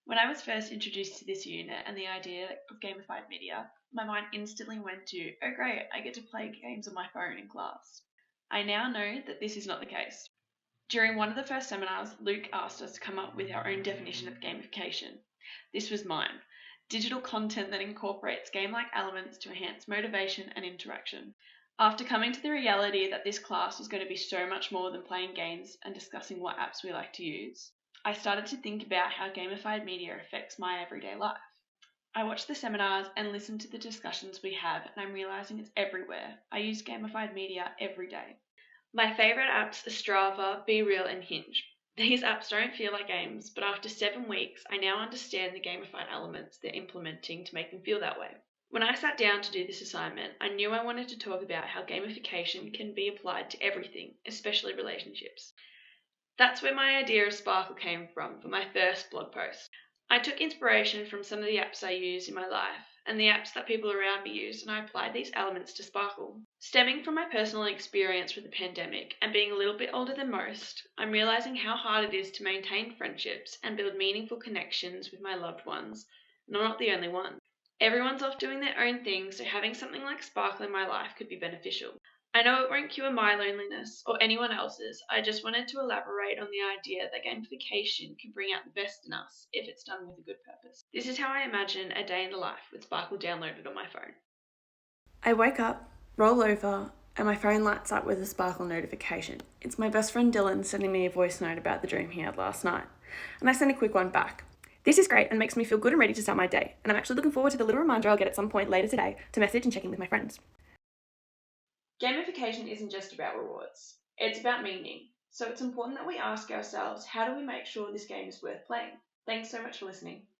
When I was first introduced to this unit and the idea of gamified media, my mind instantly went to, oh great, I get to play games on my phone in class. I now know that this is not the case. During one of the first seminars, Luke asked us to come up with our own definition of gamification. This was mine: digital content that incorporates game-like elements to enhance motivation and interaction. After coming to the reality that this class was going to be so much more than playing games and discussing what apps we like to use, I started to think about how gamified media affects my everyday life. I watch the seminars and listen to the discussions we have, and I'm realizing it's everywhere. I use gamified media every day. My favourite apps are Strava, BeReal, and Hinge. These apps don't feel like games, but after 7 weeks, I now understand the gamified elements they're implementing to make them feel that way. When I sat down to do this assignment, I knew I wanted to talk about how gamification can be applied to everything, especially relationships. That's where my idea of Sparkle came from for my first blog post. I took inspiration from some of the apps I use in my life and the apps that people around me use, and I applied these elements to Sparkle. Stemming from my personal experience with the pandemic and being a little bit older than most, I'm realizing how hard it is to maintain friendships and build meaningful connections with my loved ones, and I'm not the only one. Everyone's off doing their own thing, so having something like Sparkle in my life could be beneficial. I know it won't cure my loneliness or anyone else's. I just wanted to elaborate on the idea that gamification can bring out the best in us if it's done with a good purpose. This is how I imagine a day in the life with Sparkle downloaded on my phone. I wake up, roll over, and my phone lights up with a Sparkle notification. It's my best friend Dylan sending me a voice note about the dream he had last night. And I send a quick one back. This is great and makes me feel good and ready to start my day. And I'm actually looking forward to the little reminder I'll get at some point later today to message and check in with my friends. Gamification isn't just about rewards, it's about meaning. So it's important that we ask ourselves, how do we make sure this game is worth playing? Thanks so much for listening.